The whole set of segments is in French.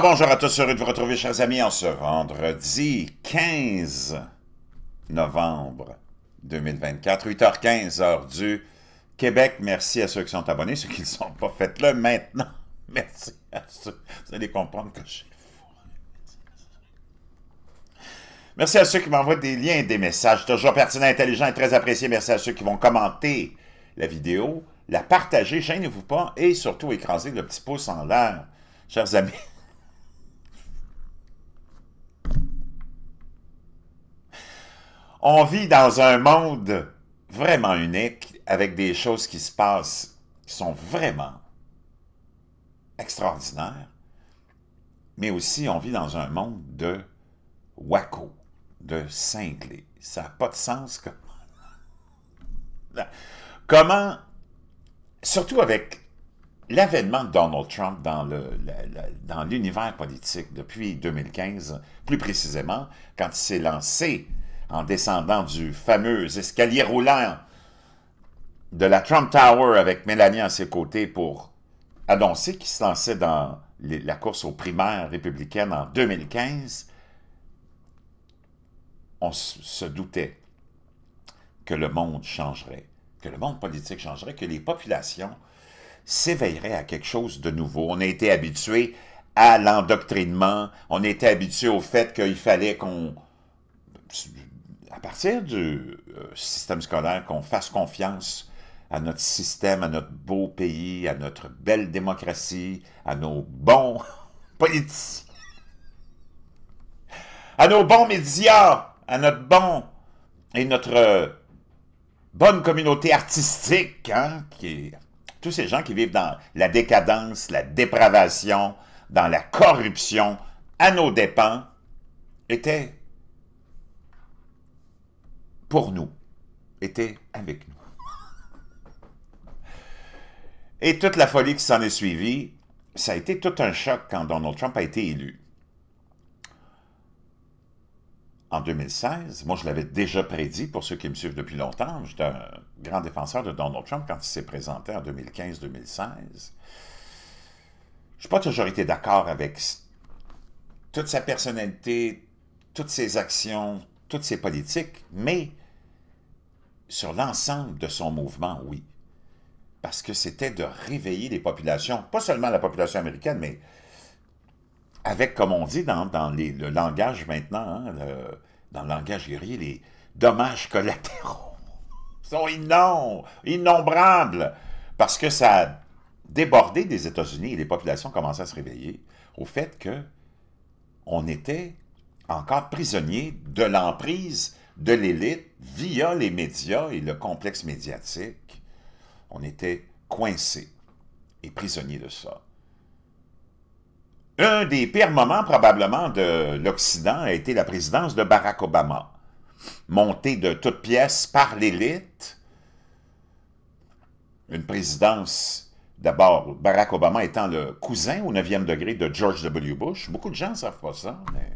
Bonjour à tous, heureux de vous retrouver, chers amis, en ce vendredi 15 novembre 2024, 8h15, heure du Québec. Merci à ceux qui sont abonnés, ceux qui ne le sont pas, faites-le maintenant. Merci à ceux, vous allez comprendre que je suis fou. Merci à ceux qui m'envoient des liens et des messages, toujours pertinents, intelligents et très appréciés. Merci à ceux qui vont commenter la vidéo, la partager, gênez-vous pas, et surtout écraser le petit pouce en l'air, chers amis. On vit dans un monde vraiment unique, avec des choses qui se passent, qui sont vraiment extraordinaires, mais aussi on vit dans un monde de wacko, de cinglés. Ça n'a pas de sens. Comment, surtout avec l'avènement de Donald Trump dans l'univers politique depuis 2015, plus précisément, quand il s'est lancé en descendant du fameux escalier roulant de la Trump Tower avec Mélanie à ses côtés pour annoncer qu'il se lançait dans la course aux primaires républicaines en 2015, on se doutait que le monde changerait, que le monde politique changerait, que les populations s'éveilleraient à quelque chose de nouveau. On a été habitué à l'endoctrinement, on a été habitué au fait qu'il fallait qu'on, à partir du système scolaire, qu'on fasse confiance à notre système, à notre beau pays, à notre belle démocratie, à nos bons politiciens, à nos bons médias, à notre notre bonne communauté artistique, hein, tous ces gens qui vivent dans la décadence, la dépravation, dans la corruption, à nos dépens, étaient pour nous, étaient avec nous. Et toute la folie qui s'en est suivie, ça a été tout un choc quand Donald Trump a été élu. En 2016, moi je l'avais déjà prédit, pour ceux qui me suivent depuis longtemps, j'étais un grand défenseur de Donald Trump quand il s'est présenté en 2015-2016. Je n'ai pas toujours été d'accord avec toute sa personnalité, toutes ses actions, toutes ses politiques, mais sur l'ensemble de son mouvement, oui. Parce que c'était de réveiller les populations, pas seulement la population américaine, mais avec, comme on dit dans le langage maintenant, hein, dans le langage guerrier, les dommages collatéraux sont innombrables, parce que ça a débordé des États-Unis et les populations commençaient à se réveiller au fait qu'on était encore prisonniers de l'emprise de l'élite via les médias et le complexe médiatique. On était coincés et prisonniers de ça. Un des pires moments, probablement, de l'Occident a été la présidence de Barack Obama, montée de toutes pièces par l'élite. Une présidence, d'abord, Barack Obama étant le cousin au 9e degré de George W. Bush. Beaucoup de gens ne savent pas ça, mais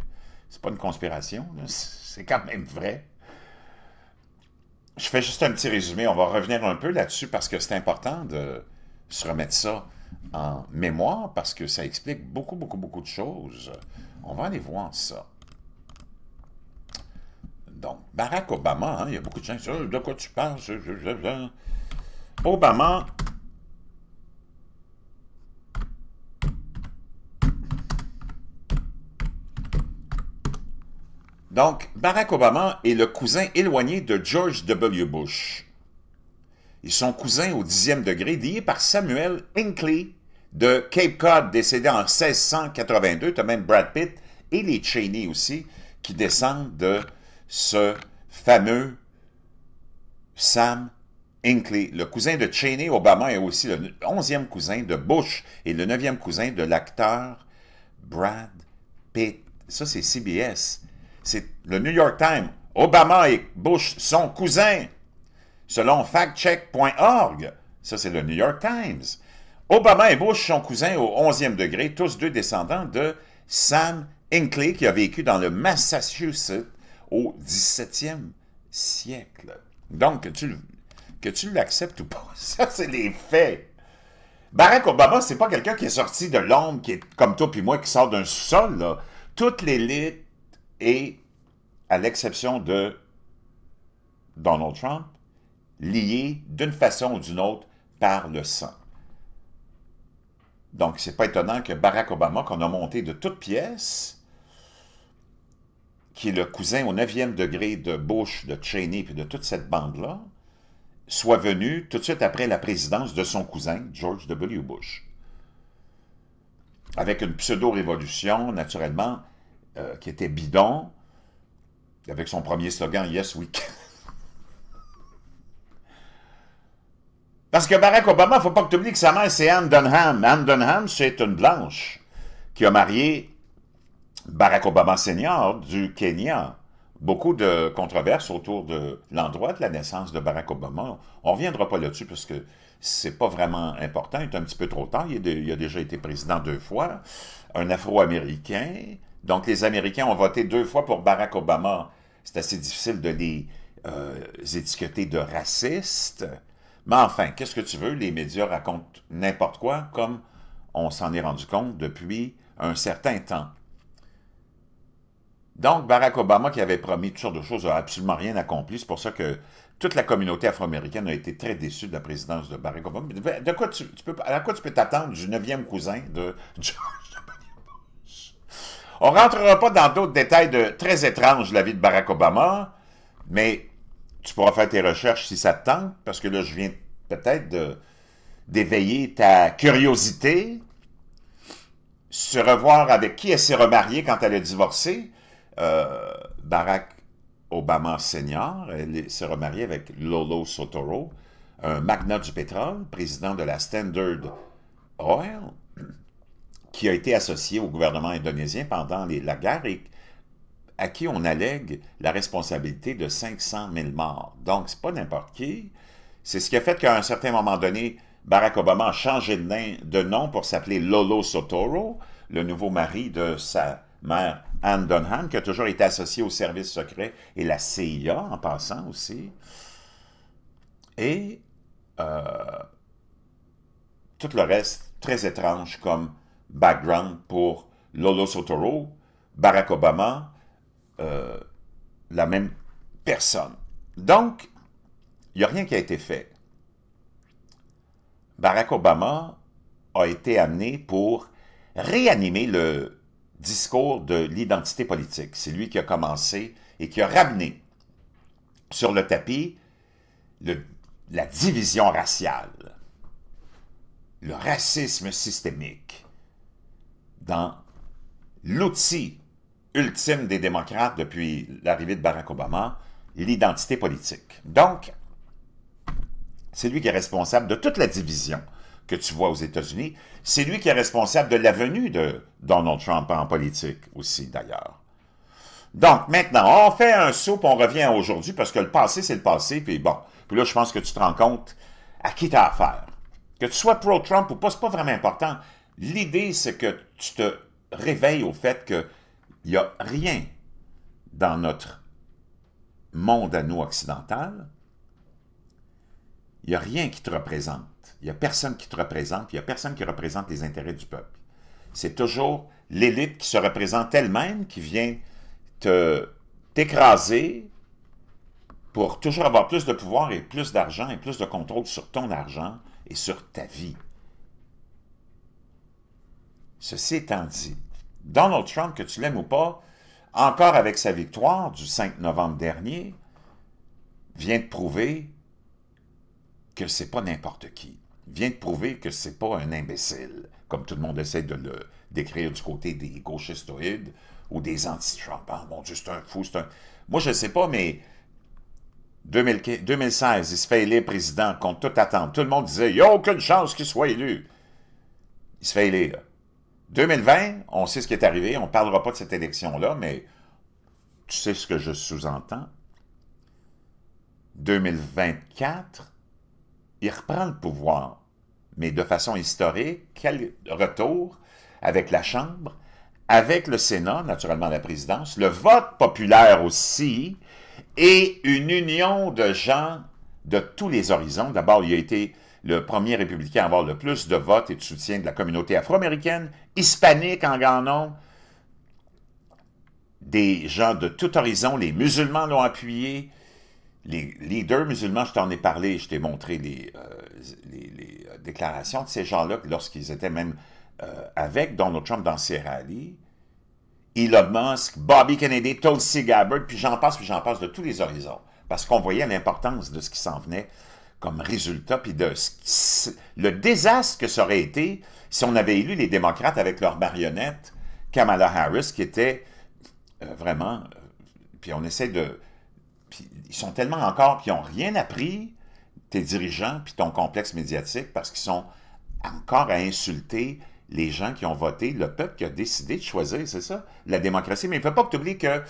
c'est pas une conspiration, c'est quand même vrai. Je fais juste un petit résumé, on va revenir un peu là-dessus parce que c'est important de se remettre ça en mémoire parce que ça explique beaucoup de choses. On va aller voir ça. Donc, Barack Obama, hein, il y a beaucoup de gens qui disent « De quoi tu parles? » Obama... Donc, Barack Obama est le cousin éloigné de George W. Bush. Ils sont cousins au 10e degré, liés par Samuel Hinckley de Cape Cod, décédé en 1682. Tu as même Brad Pitt et les Cheney aussi, qui descendent de ce fameux Sam Hinckley. Le cousin de Cheney, Obama, est aussi le 11e cousin de Bush et le 9e cousin de l'acteur Brad Pitt. Ça, c'est CBS. C'est le New York Times. Obama et Bush sont cousins. Selon factcheck.org, ça c'est le New York Times. Obama et Bush sont cousins au 11e degré, tous deux descendants de Sam Hinckley, qui a vécu dans le Massachusetts au 17e siècle. Donc, que tu l'acceptes ou pas, ça c'est les faits. Barack Obama, c'est pas quelqu'un qui est sorti de l'ombre, qui est comme toi puis moi, qui sort d'un sous-sol, là. Toute l'élite est, à l'exception de Donald Trump, liée d'une façon ou d'une autre par le sang. Donc, c'est pas étonnant que Barack Obama, qu'on a monté de toutes pièces, qui est le cousin au 9e degré de Bush, de Cheney, puis de toute cette bande-là, soit venu tout de suite après la présidence de son cousin, George W. Bush. Avec une pseudo-révolution, naturellement, qui était bidon, avec son premier slogan « Yes, we can ». Parce que Barack Obama, il ne faut pas que tu oublies que sa mère, c'est Anne Dunham. Anne Dunham, c'est une blanche qui a marié Barack Obama Senior du Kenya. Beaucoup de controverses autour de l'endroit de la naissance de Barack Obama. On ne reviendra pas là-dessus parce que c'est pas vraiment important. Il est un petit peu trop tard. Il a déjà été président 2 fois. Un Afro-Américain. Donc, les Américains ont voté 2 fois pour Barack Obama. C'est assez difficile de les étiqueter de racistes. Mais enfin, qu'est-ce que tu veux? Les médias racontent n'importe quoi, comme on s'en est rendu compte depuis un certain temps. Donc, Barack Obama, qui avait promis toutes sortes de choses, n'a absolument rien accompli. C'est pour ça que toute la communauté afro-américaine a été très déçue de la présidence de Barack Obama. De quoi à quoi tu peux t'attendre du 9e cousin de George W. Bush? On ne rentrera pas dans d'autres détails très étranges de la vie de Barack Obama, mais tu pourras faire tes recherches si ça te tente, parce que là, je viens peut-être d'éveiller ta curiosité, se revoir avec qui elle s'est remariée quand elle a divorcé. Barack Obama Senior, elle s'est remariée avec Lolo Soetoro, un magnat du pétrole, président de la Standard Oil, qui a été associé au gouvernement indonésien pendant la guerre et à qui on allègue la responsabilité de 500 000 morts. Donc, c'est pas n'importe qui. C'est ce qui a fait qu'à un certain moment donné, Barack Obama a changé de nom pour s'appeler Lolo Soetoro, le nouveau mari de sa mère Anne Dunham, qui a toujours été associée au service secret et la CIA, en passant aussi. Et tout le reste, très étrange comme background pour Lolo Soetoro, Barack Obama, la même personne. Donc, il n'y a rien qui a été fait. Barack Obama a été amené pour réanimer le discours de l'identité politique. C'est lui qui a commencé et qui a ramené sur le tapis la division raciale, le racisme systémique dans l'outil ultime des démocrates depuis l'arrivée de Barack Obama, l'identité politique. Donc, c'est lui qui est responsable de toute la division que tu vois aux États-Unis. C'est lui qui est responsable de la venue de Donald Trump en politique aussi, d'ailleurs. Donc, maintenant, on fait un saut, puis on revient à aujourd'hui, parce que le passé, c'est le passé, puis bon. Puis là, je pense que tu te rends compte à qui tu as affaire. Que tu sois pro-Trump ou pas, c'est pas vraiment important. L'idée, c'est que tu te réveilles au fait qu'il n'y a rien dans notre monde à nous occidental. Il n'y a rien qui te représente. Il n'y a personne qui te représente, il n'y a personne qui représente les intérêts du peuple. C'est toujours l'élite qui se représente elle-même qui vient t'écraser pour toujours avoir plus de pouvoir et plus d'argent et plus de contrôle sur ton argent et sur ta vie. Ceci étant dit, Donald Trump, que tu l'aimes ou pas, encore avec sa victoire du 5 novembre dernier, vient de prouver que c'est pas n'importe qui. Vient de prouver que c'est pas un imbécile, comme tout le monde essaie de le décrire du côté des gauchistoïdes ou des anti-Trump. Ah, mon Dieu, c'est un fou, c'est un... Moi, je ne sais pas, mais 2016, il se fait élire président contre toute attente. Tout le monde disait, il n'y a aucune chance qu'il soit élu. Il se fait élire. 2020, on sait ce qui est arrivé, on ne parlera pas de cette élection-là, mais tu sais ce que je sous-entends. 2024, il reprend le pouvoir, mais de façon historique, quel retour avec la Chambre, avec le Sénat, naturellement la présidence, le vote populaire aussi, et une union de gens de tous les horizons. D'abord, il a été le premier républicain à avoir le plus de votes et de soutien de la communauté afro-américaine, hispanique en grand nombre, des gens de tout horizon, les musulmans l'ont appuyé, les leaders musulmans, je t'en ai parlé, je t'ai montré les déclarations de ces gens-là lorsqu'ils étaient même avec Donald Trump dans ses rallyes. Elon Musk, Bobby Kennedy, Tulsi Gabbard, puis j'en passe de tous les horizons. Parce qu'on voyait l'importance de ce qui s'en venait comme résultat, puis de le désastre que ça aurait été si on avait élu les démocrates avec leur marionnette, Kamala Harris, qui était vraiment... puis on essaie de... Puis ils sont tellement encore qu'ils n'ont rien appris, tes dirigeants, puis ton complexe médiatique, parce qu'ils sont encore à insulter les gens qui ont voté, le peuple qui a décidé de choisir, c'est ça, la démocratie. Mais il ne faut pas t'oublier que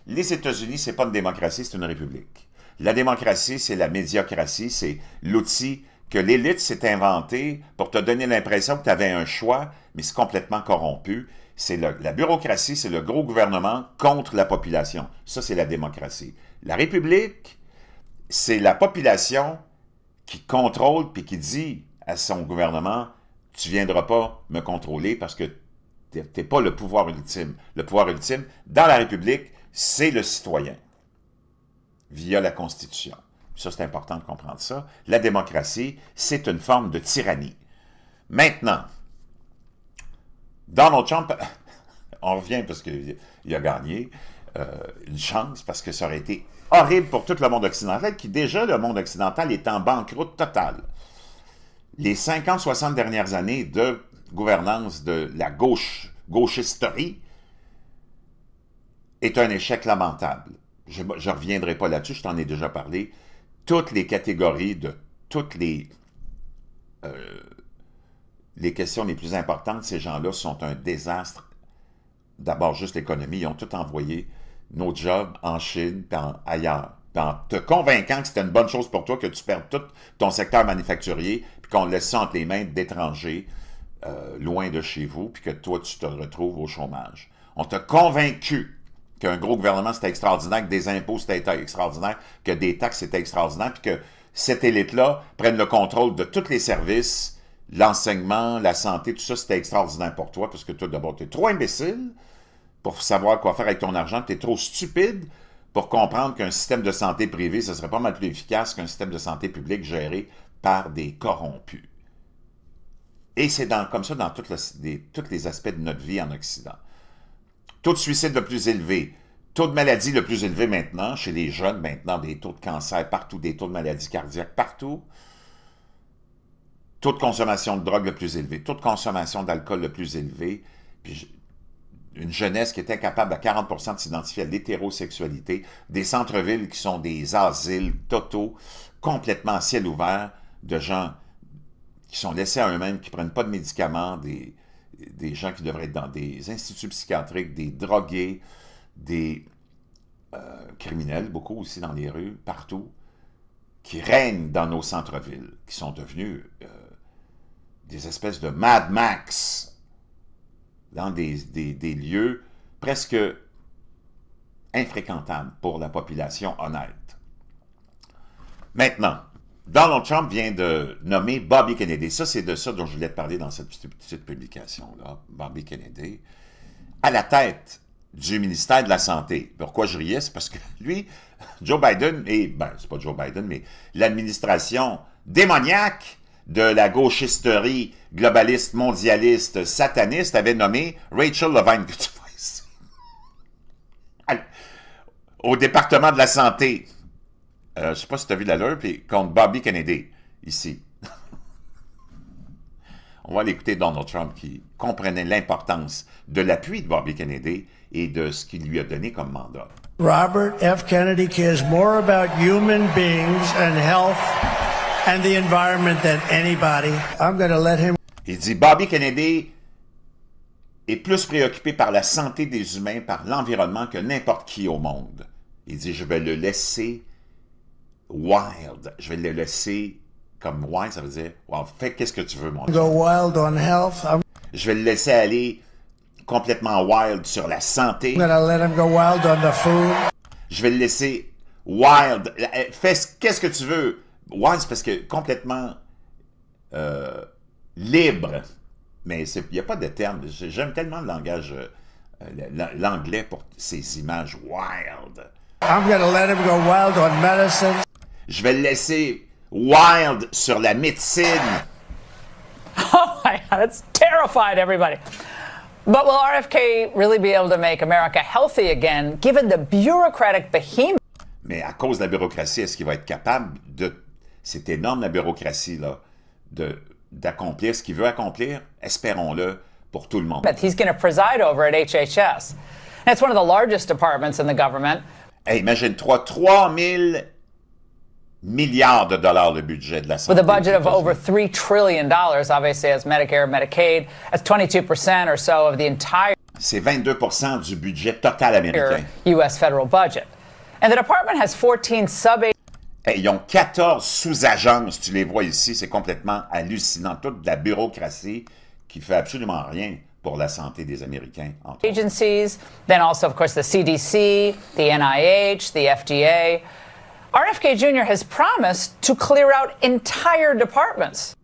les États-Unis, ce n'est pas une démocratie, c'est une république. La démocratie, c'est la médiocratie, c'est l'outil que l'élite s'est inventé pour te donner l'impression que tu avais un choix, mais c'est complètement corrompu. C'est la bureaucratie, c'est le gros gouvernement contre la population. Ça, c'est la démocratie. La république, c'est la population qui contrôle puis qui dit à son gouvernement, tu ne viendras pas me contrôler parce que tu n'es pas le pouvoir ultime. Le pouvoir ultime, dans la République, c'est le citoyen, via la Constitution. Ça, c'est important de comprendre ça. La démocratie, c'est une forme de tyrannie. Maintenant, Donald Trump, on revient parce qu'il a gagné une chance, parce que ça aurait été horrible pour tout le monde occidental, qui déjà, le monde occidental, est en banqueroute totale. Les 50-60 dernières années de gouvernance de la gauchisterie est un échec lamentable. Je ne reviendrai pas là-dessus, je t'en ai déjà parlé. Toutes les catégories de toutes les questions les plus importantes, ces gens-là sont un désastre. D'abord, juste l'économie, ils ont tout envoyé nos jobs en Chine et ailleurs. En te convainquant que c'était une bonne chose pour toi que tu perdes tout ton secteur manufacturier puis qu'on le laisse ça entre les mains d'étrangers loin de chez vous puis que toi, tu te retrouves au chômage. On t'a convaincu qu'un gros gouvernement, c'était extraordinaire, que des impôts, c'était extraordinaire, que des taxes, c'était extraordinaire, puis que cette élite-là prenne le contrôle de tous les services, l'enseignement, la santé, tout ça, c'était extraordinaire pour toi, parce que toi, d'abord, tu es trop imbécile pour savoir quoi faire avec ton argent, tu es trop stupide pour comprendre qu'un système de santé privé, ce serait pas mal plus efficace qu'un système de santé publique géré par des corrompus. Et c'est comme ça dans tous les aspects de notre vie en Occident. Taux de suicide le plus élevé, taux de maladie le plus élevé maintenant, chez les jeunes maintenant, des taux de cancer partout, des taux de maladie cardiaque partout, taux de consommation de drogue le plus élevé, taux de consommation d'alcool le plus élevé, puis une jeunesse qui est incapable à 40% de s'identifier à l'hétérosexualité, des centres-villes qui sont des asiles totaux, complètement à ciel ouvert, de gens qui sont laissés à eux-mêmes, qui ne prennent pas de médicaments, des gens qui devraient être dans des instituts psychiatriques, des drogués, des criminels, beaucoup aussi dans les rues, partout, qui règnent dans nos centres-villes, qui sont devenus des espèces de Mad Max, dans des lieux presque infréquentables pour la population honnête. Maintenant, Donald Trump vient de nommer Bobby Kennedy. Ça, c'est de ça dont je voulais te parler dans cette petite publication-là. Bobby Kennedy, à la tête du ministère de la Santé. Pourquoi je riais? C'est parce que lui, Joe Biden, c'est pas Joe Biden, mais l'administration démoniaque de la gauchisterie globaliste, mondialiste, sataniste, avait nommé Rachel Levine, que tu vois ici, au département de la Santé. Je ne sais pas si tu as vu l'allure, puis contre Bobby Kennedy, ici. On va aller écouter Donald Trump qui comprenait l'importance de l'appui de Bobby Kennedy et de ce qu'il lui a donné comme mandat. Robert F. Kennedy cares more about human beings and health and the environment than anybody. I'm going to let him... Il dit, Bobby Kennedy est plus préoccupé par la santé des humains, par l'environnement que n'importe qui au monde. Il dit, je vais le laisser wild. Je vais le laisser comme wild, ça veut dire, wow, fais qu'est-ce que tu veux, mon Go wild on health. Je vais le laisser aller complètement wild sur la santé. I'm gonna let him go wild on the food. Je vais le laisser wild. Fais qu'est-ce que tu veux. Ouais, c'est parce que complètement libre, mais il n'y a pas de terme. J'aime tellement le langage, l'anglais pour ces images wild. I'm going to let him go wild on medicine. Je vais le laisser wild sur la médecine. Oh my God, it's terrified everybody. But will RFK really be able to make America healthy again, given the bureaucratic behemoth? Mais à cause de la bureaucratie, est-ce qu'il va être capable de... C'est énorme, la bureaucratie, là, d'accomplir ce qu'il veut accomplir? Espérons-le pour tout le monde. He's going to preside over at HHS. And it's one of the largest departments in the government. Hey, imagine-toi, 3 000 milliards de dollars le budget de la santé. With a budget of over $3 trillion, obviously, as Medicare, Medicaid, that's 22% or so of the entire C'est 22% du budget total américain. U.S. federal budget. And the department has 14 sub-agencies. Hey, ils ont 14 sous-agences, tu les vois ici, c'est complètement hallucinant. Toute de la bureaucratie qui fait absolument rien pour la santé des Américains. Agencies, then also, of course, the CDC, the NIH, the FDA. RFK Jr. has promised to clear out entire departments.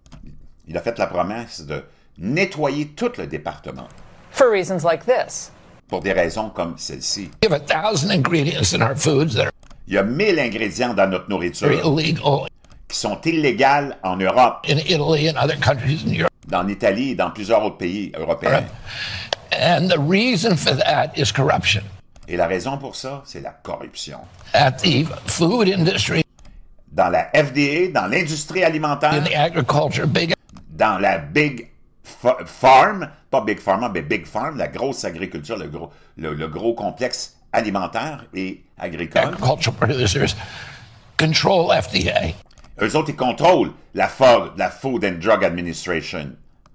Il a fait la promesse de nettoyer tout le département. For reasons like this. Pour des raisons comme celle-ci. We have 1,000 ingredients in our foods that are Il y a 1000 ingrédients dans notre nourriture illegal qui sont illégales en Europe, in Italy and other countries in Europe. en Italie et dans plusieurs autres pays européens. And the reason for that is corruption. Et la raison pour ça, c'est la corruption. At the food industry, Dans la FDA, dans l'industrie alimentaire, in the agriculture, big dans la Big Farm, pas Big Pharma, mais Big Farm, la grosse agriculture, le gros complexe alimentaire et agricole. agricultural producers control FDA. Eux autres, ils contrôlent la Food and Drug Administration,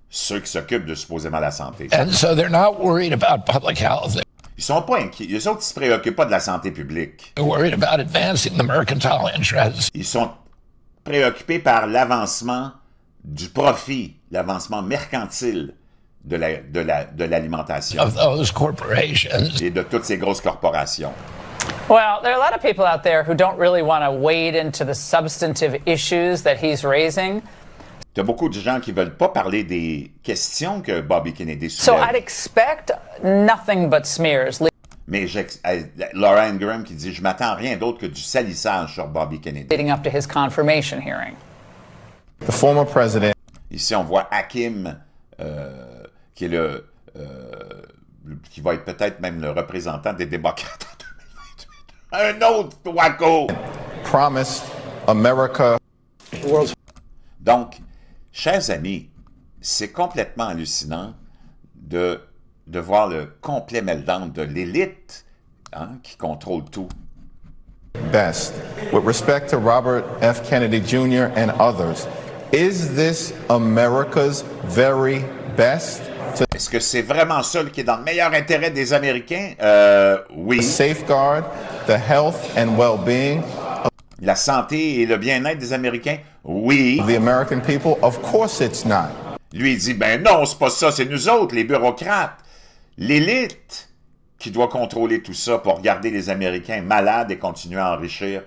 ceux qui s'occupent de supposément la santé. And so they're not worried about public health. Ils sont pas inquiets. Eux autres, ils se préoccupent pas de la santé publique. They're worried about advancing the mercantile interests Ils sont préoccupés par l'avancement du profit, l'avancement mercantile de l'alimentation of those corporations. et de toutes ces grosses corporations. Well, there are a lot of people out there who don't really want to wade into the substantive issues that he's raising. Il y a beaucoup de gens qui veulent pas parler des questions que Bobby Kennedy So I'd soulève. expect nothing but smears. Mais Laura Ingraham qui dit « Je m'attends à rien d'autre que du salissage sur Bobby Kennedy Leading up to his confirmation hearing. ». The former president Ici, on voit Hakim, qui est qui va être peut-être même le représentant des démocrates en 2028. Un autre wacko! promised America Donc, chers amis, c'est complètement hallucinant de voir le complet meltdown de l'élite qui contrôle tout. best. With respect to Robert F. Kennedy Jr. and others, is this America's very best to Est-ce que c'est vraiment ça qui est dans le meilleur intérêt des Américains? Oui. safeguard the health and well-being La santé et le bien-être des Américains? Oui. of the American people? Of course it's not. Lui, il dit, ben non, c'est pas ça, c'est nous autres, les bureaucrates, l'élite qui doit contrôler tout ça pour garder les Américains malades et continuer à enrichir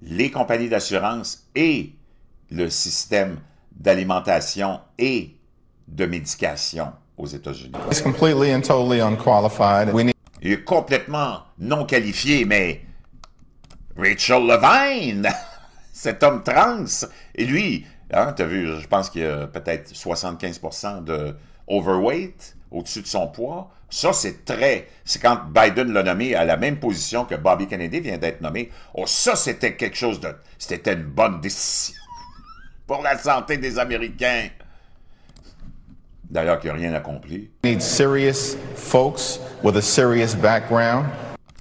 les compagnies d'assurance et le système d'alimentation et de médication aux États-Unis. It's completely and totally unqualified. We need Il est complètement non qualifié, mais Rachel Levine, cet homme trans, et lui, t'as vu, je pense qu'il a peut-être 75% de overweight, au-dessus de son poids. Ça, c'est quand Biden l'a nommé à la même position que Bobby Kennedy vient d'être nommé. Oh, ça, c'était quelque chose de... C'était une bonne décision pour la santé des Américains. D'ailleurs, qui n'a rien accompli. need serious folks with a serious background.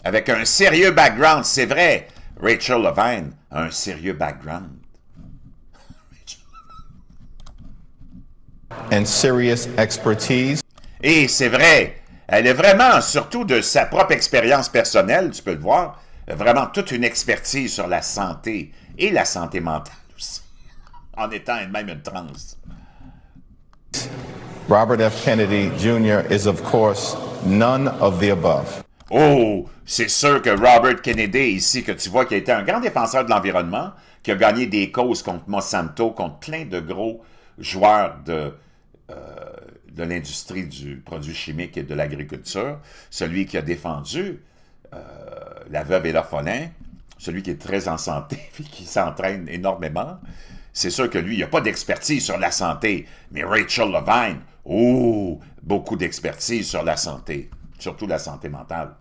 Avec un sérieux background, c'est vrai. Rachel Levine a un sérieux background. And serious expertise. Et c'est vrai, elle est vraiment, surtout de sa propre expérience personnelle, tu peux le voir, vraiment toute une expertise sur la santé et la santé mentale aussi, en étant elle-même une trans. Robert F. Kennedy Jr. is, of course, none of the above. Oh, c'est sûr que Robert Kennedy, ici, que tu vois, qui a été un grand défenseur de l'environnement, qui a gagné des causes contre Monsanto, contre plein de gros joueurs de l'industrie du produit chimique et de l'agriculture, celui qui a défendu la veuve et l'orphelin, celui qui est très en santé et qui s'entraîne énormément. C'est sûr que lui, il n'a pas d'expertise sur la santé, mais Rachel Levine, oh, beaucoup d'expertise sur la santé, surtout la santé mentale.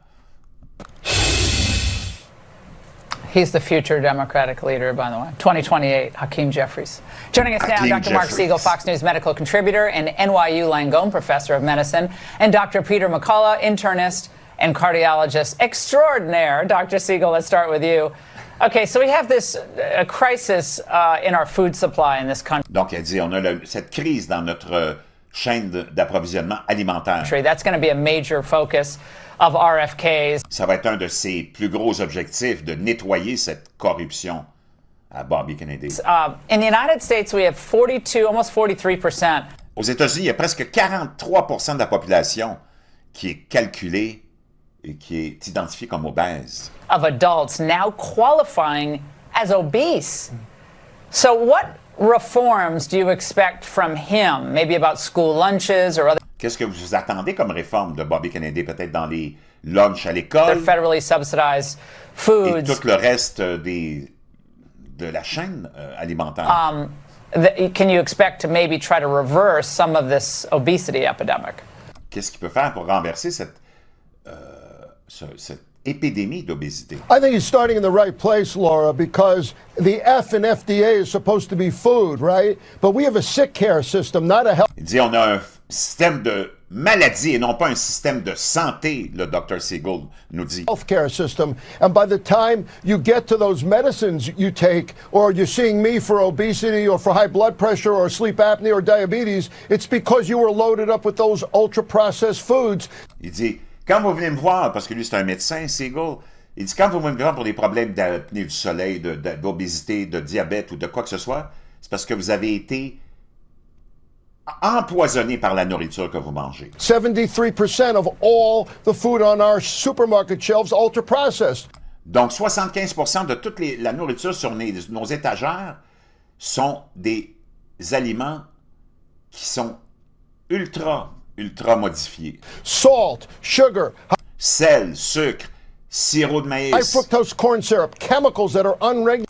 He's the future Democratic leader, by the way. 2028, Hakeem Jeffries. Joining us now, Hakeem Dr. Mark Jeffries. Siegel, Fox News medical contributor and NYU Langone professor of medicine, and Dr. Peter McCullough, internist and cardiologist extraordinaire. Dr. Siegel, let's start with you. Okay, so we have this crisis in our food supply in this country. Donc, elle dit, on a cette crise dans notre chaîne d'approvisionnement alimentaire. That's going to be a major focus of RFK's. Ça va être un de ses plus gros objectifs, de nettoyer cette corruption à Bobby Kennedy. In the United States, we have 42, almost 43%. Aux États-Unis, il y a presque 43% de la population qui est calculée et qui est identifiée comme obèse. Of adults now qualifying as obese. So what reforms do you expect from him? Maybe about school lunches or other Qu'est-ce que vous attendez comme réforme de Bobby Kennedy, peut-être dans les lunchs à l'école federally subsidized et foods? tout le reste de la chaîne alimentaire? Can you expect to maybe try to reverse some of this obesity epidemic? Qu'est-ce qu'il peut faire pour renverser cette épidémie d'obésité? I think he's starting in the right place, Laura, because the F in FDA is supposed to be food, right? But we have a sick care system, not a health. Il dit on a un système de maladie et non pas un système de santé, le Dr. Siegel nous dit. Healthcare system, and by the time you get to those medicines you take, or you're seeing me for obesity or for high blood pressure or sleep apnea or diabetes, it's because you were loaded up with those ultra-processed foods. Il dit, quand vous venez me voir, parce que lui c'est un médecin, Siegel, il dit, quand vous venez me voir pour des problèmes d'apnée du soleil, d'obésité, de diabète ou de quoi que ce soit, c'est parce que vous avez été empoisonné par la nourriture que vous mangez. 73% of all the food on our supermarket shelves ultra-processed. Donc, 75% de toute la nourriture sur nos étagères sont des aliments qui sont ultra modifiés. Salt, sugar, Sel, sucre, sirop de high maïs, fructose corn syrup, chemicals that are unregulated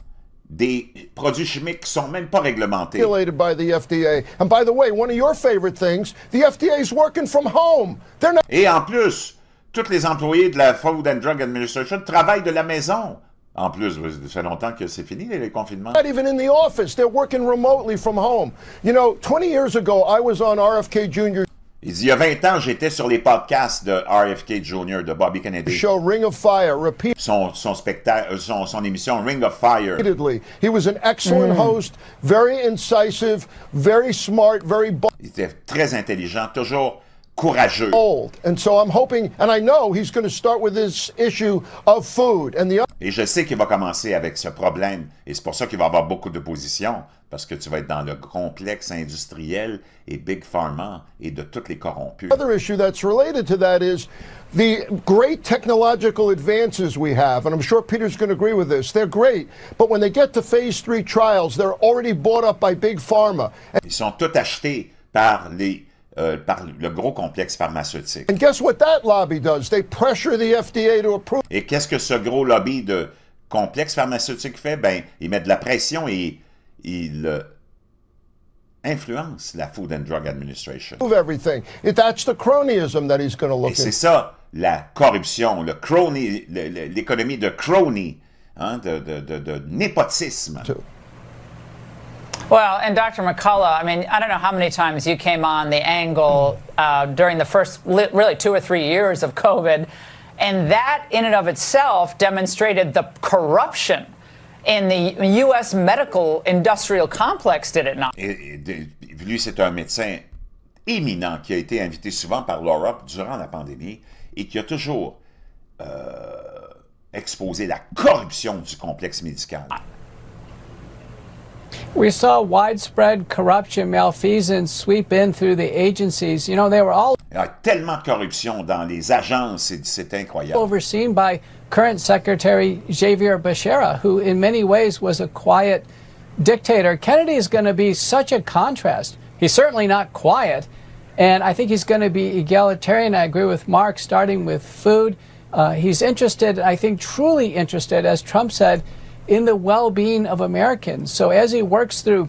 des produits chimiques qui sont même pas réglementés. by the FDA. And by the way, one of your favorite things, the FDA is working from home. They're not Et en plus, tous les employés de la Food and Drug Administration travaillent de la maison. En plus, ça fait longtemps que c'est fini, les confinements. even in the office. They're working remotely from home. You know, 20 years ago, I was on RFK Jr. Il dit, il y a 20 ans, j'étais sur les podcasts de RFK Jr., de Bobby Kennedy. show Ring of Fire Son spectacle, son émission Ring of Fire. repeatedly. He was an excellent host, very incisive, very smart, very Il était très intelligent, toujours courageux. bold. And so I'm hoping, and I know he's going to start with this issue of food. And the Et je sais qu'il va commencer avec ce problème, et c'est pour ça qu'il va y avoir beaucoup d'opposition, parce que tu vas être dans le complexe industriel et Big Pharma et de toutes les corrompus. other issue that's related to that is the great technological advances we have, and I'm sure Peter's going to agree with this. They're great, but when they get to phase 3 trials, they're already bought up by Big Pharma. Ils sont tous achetés par le gros complexe pharmaceutique. And guess what that lobby does? They pressure the FDA to approve. Et qu'est-ce que ce gros lobby de complexe pharmaceutique fait? Ben, il met de la pression et il influence la Food and Drug Administration. Everything. That's the cronyism that he's going to Et look c'est at. ça, la corruption, le crony, l'économie de crony, hein, de népotisme. Well, and Dr. McCullough, I mean, I don't know how many times you came on the angle during the first really 2 or 3 years of COVID, and that in and of itself demonstrated the corruption in the U.S. medical industrial complex, did it not? Lui, c'est un médecin éminent qui a été invité souvent par l'Europe durant la pandémie et qui a toujours exposé la corruption du complexe médical. We saw widespread corruption, malfeasance sweep in through the agencies. You know, they were all Il y a tellement de corruption dans les agences, c'est incroyable. overseen by current Secretary Javier Becerra, who in many ways was a quiet dictator. Kennedy is going to be such a contrast. He's certainly not quiet, and I think he's going to be egalitarian. I agree with Mark, starting with food. He's interested, I think truly interested, as Trump said, in the well-being of Americans. So as he works through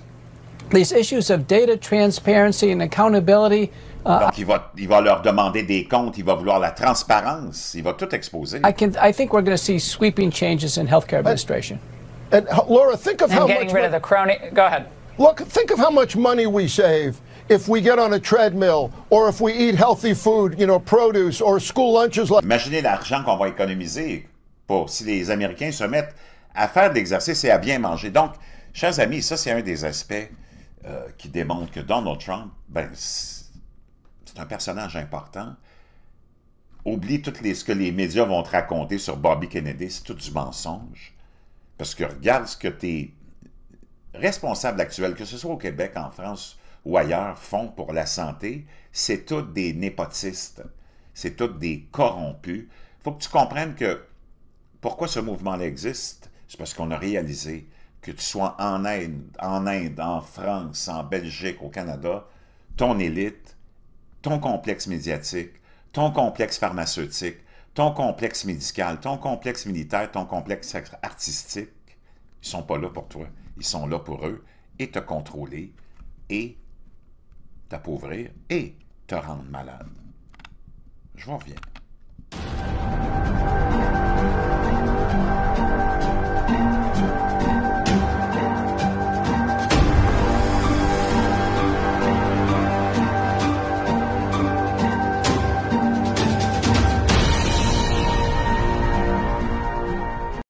these issues of data transparency and accountability, donc, il va leur demander des comptes, il va vouloir la transparence, il va tout exposer. I think we're going to see sweeping changes in healthcare administration. And Laura, think of how much... getting rid of the crony... Go ahead. Look, think of how much money we save if we get on a treadmill or if we eat healthy food, you know, produce or school lunches. Imaginez l'argent qu'on va économiser pour si les Américains se mettent à faire de l'exercice et à bien manger. Donc, chers amis, ça c'est un des aspects qui démontre que Donald Trump, ben, c'est un personnage important. Oublie ce que les médias vont te raconter sur Bobby Kennedy, c'est tout du mensonge. Parce que regarde ce que tes responsables actuels, que ce soit au Québec, en France ou ailleurs, font pour la santé, c'est tous des népotistes, c'est tous des corrompus. Il faut que tu comprennes que pourquoi ce mouvement-là existe, c'est parce qu'on a réalisé que tu sois en Inde, en France, en Belgique, au Canada, ton élite, ton complexe médiatique, ton complexe pharmaceutique, ton complexe médical, ton complexe militaire, ton complexe artistique, ils ne sont pas là pour toi. Ils sont là pour eux et te contrôler et t'appauvrir et te rendre malade. Je vous reviens.